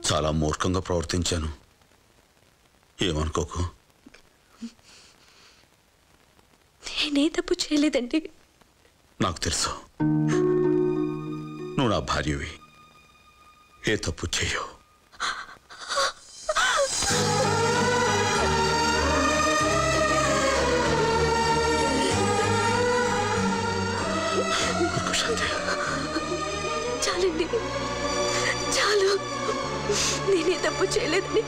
చాలా మూర్ఖంగా ప్రవర్తించాను, ఏమనుకోకు. నేనే తప్పు చేయలేదండి. నాకు తెలుసు, నువ్వు నా భార్యవి, ఏ తప్పు చెయ్యవు. చాలండి, చాలు. నేనే తప్పు చేయలేదని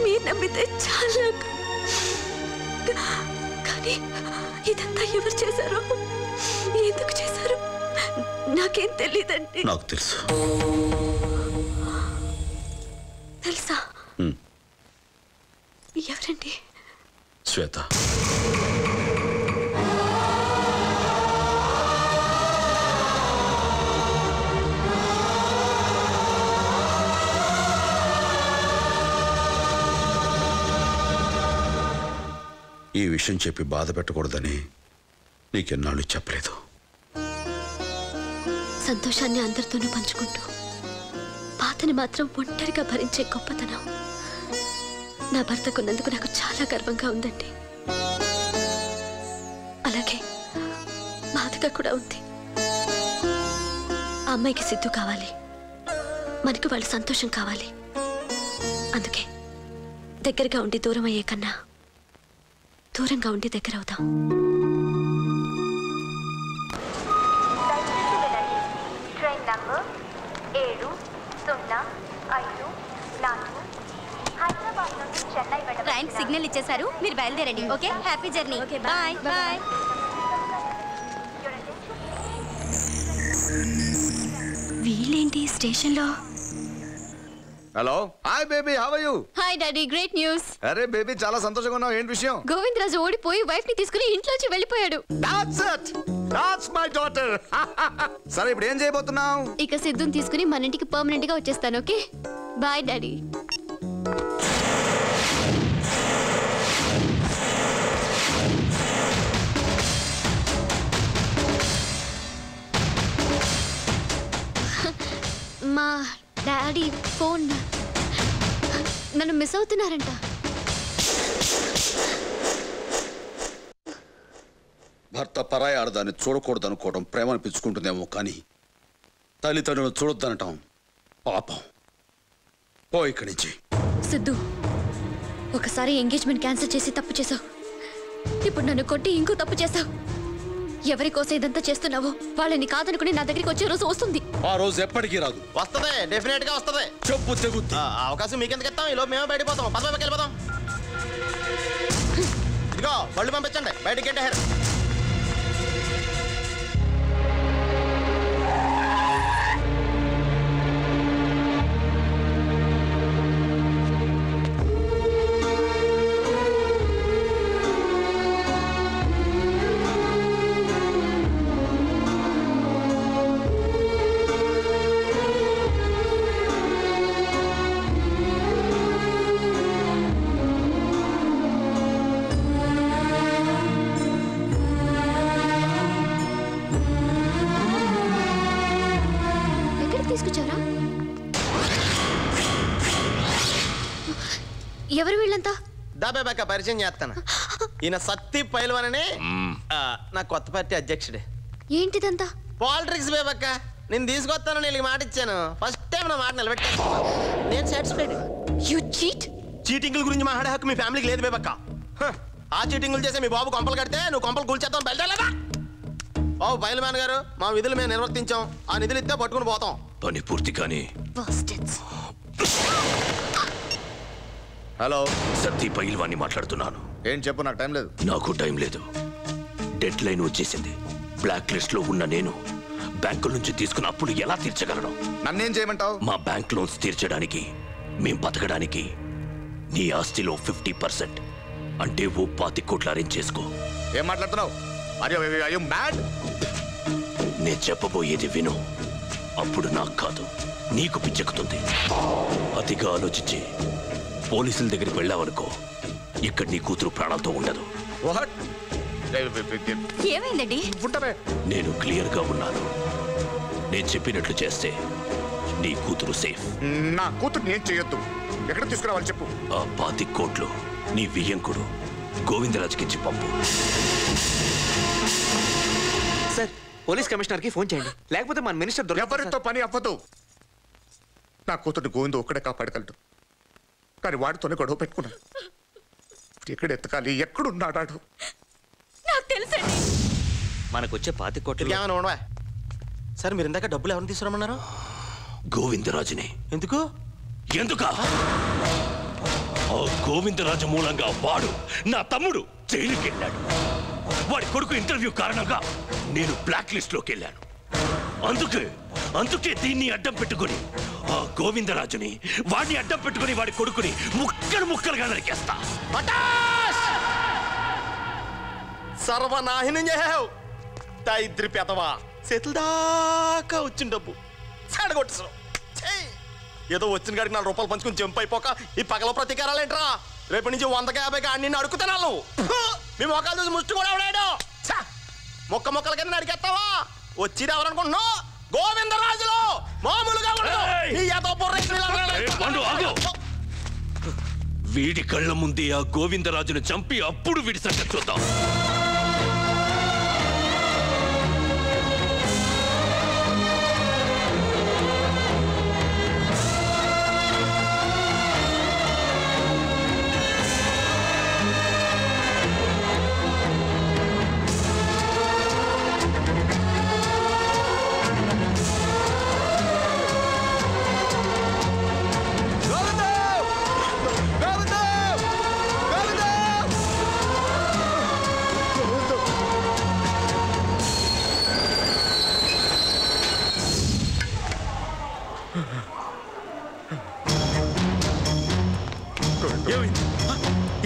మీరు నమ్మితే చాలు. కానీ ఇదంతా ఎవరు చేశారో, ఎందుకు చేశారో నాకేం తెలీదండి. నాకు తెలుసు. తెలుసా? ఎవరండి? శ్వేత. ఈ విషయం చెప్పి బాధ పెట్టకూడదని నీకెన్నాళ్ళు చెప్పలేదు. సంతోషాన్ని అందరితోనూ పంచుకుంటూ బాధని మాత్రం ఒంటరిగా భరించే గొప్పతనం నా భర్తకున్నందుకు నాకు చాలా గర్వంగా ఉందండి. అలాగే బాధగా కూడా ఉంది. ఆ అమ్మాయికి సిద్ధు కావాలి, మనకు వాళ్ళ సంతోషం కావాలి. అందుకే దగ్గరగా ఉండి దూరం అయ్యే కన్నా దూరంగా ఉండి దగ్గర అవుతాం. ట్రైన్ నంబర్ 705 హైదరాబాద్ నుండి చెన్నై వెళ్ళ ట్రైన్ సిగ్నల్ ఇచ్చేశారు, మీరు బయలుదేరండి. Okay, happy journey. Okay, bye bye. వీళ్ళేంటి స్టేషన్లో? Hello, hi baby, how are you? Hi daddy, great news. అరే బేబీ, చాలా సంతోషంగా ఉన్నావు. ఏంటి విషయం? గోవిందరాజు ఓడిపోయి వైఫ్ ని తీసుకుని ఇంట్లోంచి వెళ్ళిపోయాడు. That's it. That's my daughter. సరే, ఇప్పుడు ఏం చేయబోతున్నావు? ఇక సిద్ధుని తీసుకుని మన ఇంటికి పర్మనెంట్ గా వచ్చేస్తాను. Okay, bye daddy. మా డాడీ ఫోన్, నన్ను మిస్ అవుతున్నారంట. భర్త పరాయి ఆడదాన్ని చూడకూడదనుకోవడం ప్రేమ అనిపించుకుంటుందేమో, కానీ తల్లిదండ్రులను చూడొద్దనటం పాపం. పో ఇక్కడి నుంచి. సిద్ధు, ఒకసారి ఎంగేజ్మెంట్ క్యాన్సిల్ చేసి తప్పు చేసావు. ఇప్పుడు నన్ను కొట్టి ఇంకో తప్పు చేసావు. ఎవరి కోసం ఇదంతా చేస్తున్నావో వాళ్ళని కాదనుకుని నా దగ్గరికి వచ్చే రోజు వస్తుంది. ఆ రోజు ఎప్పటికీ రాదు. వస్తుంది, డెఫినెట్ గా వస్తుంది. చెప్పు తెగుద్ది. అవకాశం మీకెందుకు ఇస్తాం? ఈలో మేము బయటపోతాం. పదవికి వెళ్ళిపోతాం. ఇదిగో బళ్ళు పంపించండి, బయటికి గంటేరు. తీసుకొచ్చారా? ఎవరు వీళ్ళంతా? దాబేబాక పరిచయం చేస్తాను. ఈయన సత్తి పైల్వానని నా కొత్త పార్టీ అధ్యక్షుడే. ఏంటిదంతా? పాలిటిక్స్ బేబక్క. నేను తీసుకొస్తాను, నేను మాట ఇచ్చాను. ఫస్ట్ టైం నా మాట నిలబెట్టాను. నేను సాటిస్ఫైడ్. You cheat. చీటింగ్ల గురించి మాట్లాడే హక్కు మీ ఫ్యామిలీకి లేదు బేబక్క. ఆ చీటింగ్లు చేసే మీ బాబు కొంపలు కడితే నువ్వు కొంపలు కూల్చేద్దాం బయలుదేరలేదా? బాబు పైల్వాన్ గారు, మా విధులు మేము నిర్వర్తించాం. ఆ నిధులు ఇస్తే పట్టుకుని పోతాం. పని పూర్తి కానీ. హలో, సత్తి పైల్వాన్ని మాట్లాడుతున్నాను. ఏం చెప్పు, నాకు టైం లేదు. నాకు టైం లేదు. డెడ్ లైన్ వచ్చేసింది. బ్లాక్ లిస్ట్ లో ఉన్న నేను బ్యాంకుల నుంచి తీసుకున్న అప్పులు ఎలా తీర్చగలను? నన్నేం చేయమంటావు? మా బ్యాంక్ లోన్స్ తీర్చడానికి, మేం బతకడానికి నీ ఆస్తిలో 50% అంటే ఓ 20 కోట్లు అరేంజ్ చేసుకో. ఏం మాట్లాడుతున్నావు? Are you mad? నేను చెప్పబోయేది విను. అప్పుడు నాకు కాదు, నీకు పిచ్చెక్కుతుంది. అతిగా ఆలోచించి పోలీసుల దగ్గరికి వెళ్ళావనుకో, ఇక్కడ నీ కూతురు ప్రాణాలతో ఉండదు. ఏమైందండి? నేను క్లియర్ గా ఉన్నాను. నేను చెప్పినట్లు చేస్తే నీ కూతురు సేఫ్. నా కూతురు ఏం చేయొద్దు. ఎక్కడ తీసుకురావాలి చెప్పు. ఆ 25 కోట్లు నీ వియ్యంకుడు గోవిందరాజుకిచ్చి పంపు. సార్, పోలీస్ కమిషనర్ కి ఫోన్ చేయండి, లేకపోతే మన మినిస్టర్ ఎవరితో పని అవ్వదు. నా కూతురు గోవింద ఒక్కడే కాపాడగలడు. కానీ వాడితోనే గొడవ పెట్టుకున్నాను. ఎక్కడ ఎత్తకాలి, ఎక్కడున్నాడాడు నాకు తెలుసండి. మనకు వచ్చే 25 కోట్లు ఏమైనా ఉండవా సార్? మీరు ఇందాక డబ్బులు ఎవరిని తీసుకురమ్మన్నారు? గోవిందరాజుని. ఎందుకు? ఎందుకా? ఆ గోవిందరాజు మూలంగా వాడు నా తమ్ముడు జైలుకి వెళ్ళాడు. వాడి కొడుకు ఇంటర్వ్యూ కారణంగా నేను బ్లాక్ లిస్ట్ లోకి వెళ్ళాను. అందుకే దీన్ని అడ్డం పెట్టుకుని ఆ గోవిందరాజుని వాడిని అడ్డం పెట్టుకుని వాడి కొడుకుని ముక్కలుగా నరికేస్తా. సర్వనాశనం చేసావు దరిద్రి పెదవా. చేతుల దాకా వచ్చిన డబ్బు సాడగొట్టేసావు. ఏదో వచ్చిన కాడికి 4 రూపాయలు పంచుకుని జంప్ అయిపోక ఈ పగల ప్రతీకారాలేంట్రా? రేపటి నుంచి 100కి 50కి అన్ని అడుగుతున్నాను. మీ మొక్కలు చూసి ముష్టి కూడా ఎవడాడు? మొక్కల కింద నడికేస్తావా? వచ్చిది ఎవరనుకుంటున్నావు? గోవిందరాజులు మామూలుగా వీడి కళ్ళ ముందే ఆ గోవిందరాజును చంపి అప్పుడు వీడి సంగతి చూద్దాం.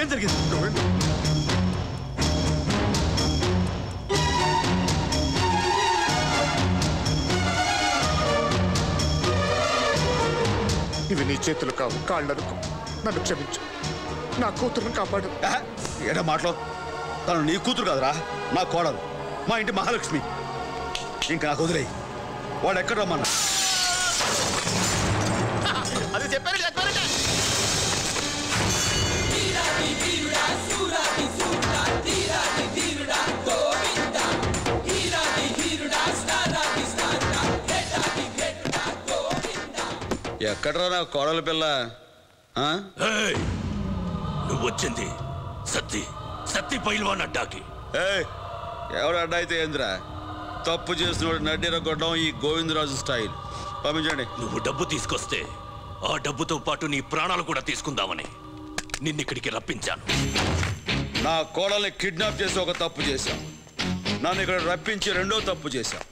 ఏం జరిగింది? ఇవి నీ చేతులు కావు, కాళ్ళనుకో. నన్ను క్షమించు. నా కూతురుని కాపాడు. ఏడా మాటలో? తను నీ కూతురు కాదురా, నా కోడలు, మా ఇంటి మహాలక్ష్మి. ఇంకా నాకు వదిలేయి. వాడు ఎక్కడ రమ్మన్నా? అది చెప్పారు. ఎక్కడరా నా కోడల పిల్ల? నువ్వు వచ్చింది సత్తి పైల్వాన్ అడ్డాకి. ఎవరు అడ్డా అయితే ఏంద్రా? తప్పు చేసినోడు నడ్డిర కొట్టడం ఈ గోవిందరాజు స్టైల్. పంపించండి. నువ్వు డబ్బు తీసుకొస్తే ఆ డబ్బుతో పాటు నీ ప్రాణాలు కూడా తీసుకుందామని నిన్నిక్కడికి రప్పించాను. నా కోడల్ని కిడ్నాప్ చేసి ఒక తప్పు చేశాం. నన్ను ఇక్కడ రప్పించి 2వ తప్పు చేశాం.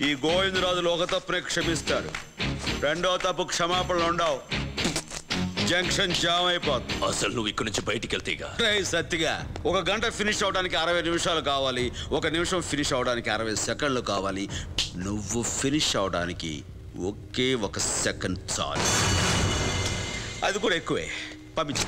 ఈ గోవిందరాజులు ఒక తప్పునే క్షమిస్తాడు, 2వ తప్పు క్షమాపణలు ఉండవు. జంక్షన్ జామ్ అయిపోతుంది. అసలు నువ్వు ఇక్కడి నుంచి బయటికి వెళ్తేగా సత్తిగా 1 గంట ఫినిష్ అవడానికి 60 నిమిషాలు కావాలి. 1 నిమిషం ఫినిష్ అవడానికి 60 సెకండ్లు కావాలి. నువ్వు ఫినిష్ అవడానికి ఒకే 1 సెకండ్ చాలు. అది కూడా ఎక్కువే. పంపించు.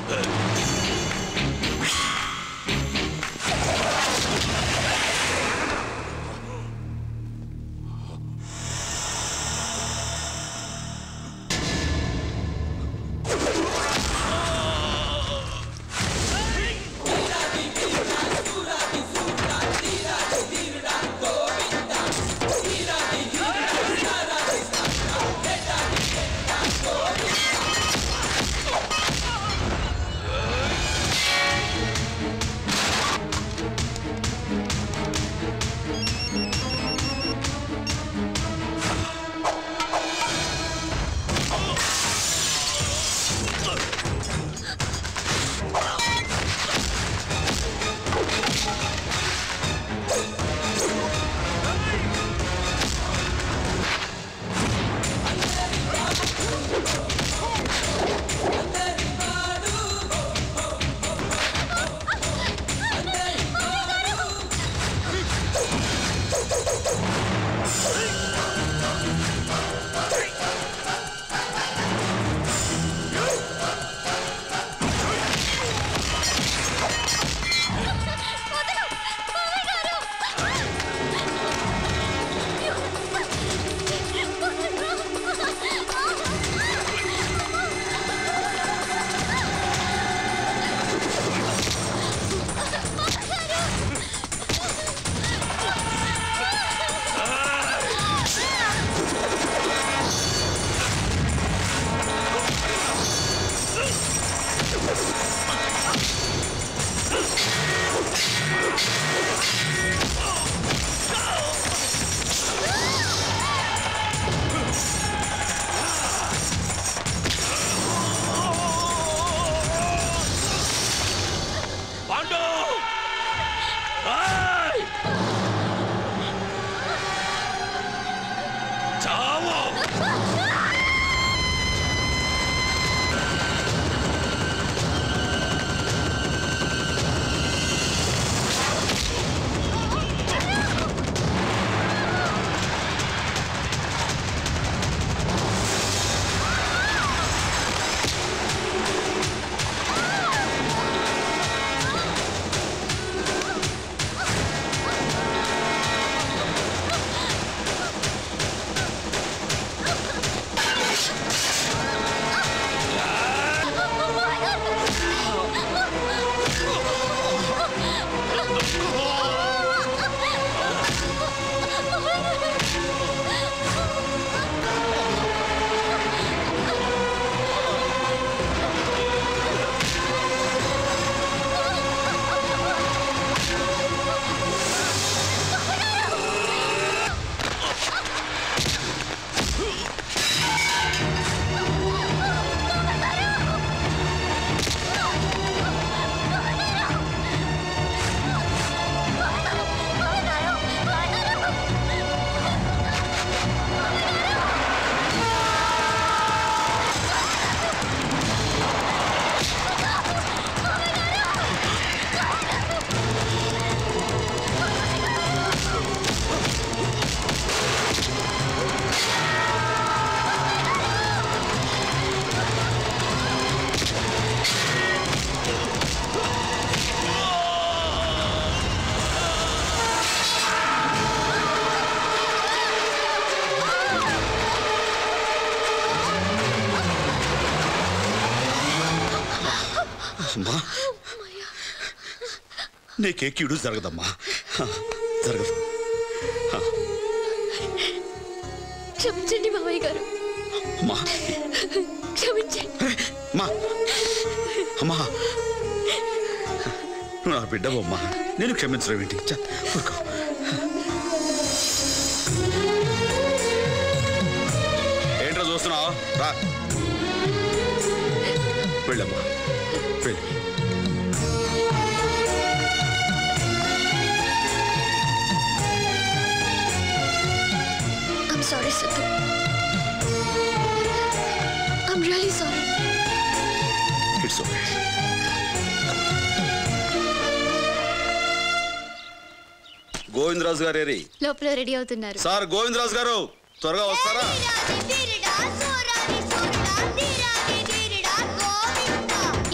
అమ్మా నీకే కీడు జరగదమ్మా, జరగదు. క్షమించండి మావయ్య గారు, అమ్మా క్షమించండి. అమ్మా అమ్మా నువ్వు నా బిడ్డవమ్మా, నేను క్షమించడం ఏంటి? ఊరుకో. ఏంట్రా చూస్తున్నావు? రా వెళ్ళమ్మా, వెళ్ళి. I'm sorry, Sidhu. I'm really sorry. It's okay. Govindaraju గారు ఏరి? లోపల రెడీ అవుతున్నారు. సార్ గోవిందరాజు గారు త్వరగా వస్తారా?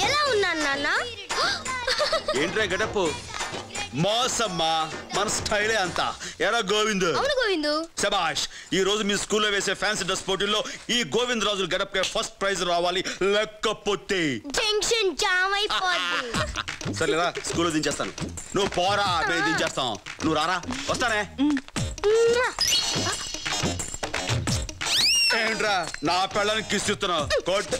ఎలా ఉన్నాను నాన్న? ఏంట్రా గడపు? మోసమ్మా, మన స్టైలే అంతా. ఎరా గోవింద్? అవును గోవిందు. శబాష్. ఈ రోజు మీ స్కూల్లో వేసే ఫ్యాన్సీ డ్రెస్ పోటీల్లో ఈ గోవిందరాజు గడపకే ఫస్ట్ ప్రైజ్ రావాలి, లేకపోతే జంక్షన్ జామ్ అయిపోద్ది. సరేరా స్కూల్లో దించేస్తాను. నువ్వు పోరా, మేము దించేస్తాం. నువ్వు రారా. వస్తానే. ఏంట్రా నా పెళ్ళానికి కిస్ ఇస్తున్నావు? కోట్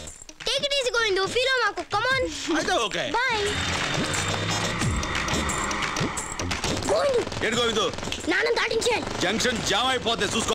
take it easy Govindu, feel మాకు. Come on. అయితే ఓకే. బై గోవిందు. ఏంటి గోవిందు? నాన్న దాటించేయాలి. జంక్షన్ జామ్ అయిపోతే చూసుకో.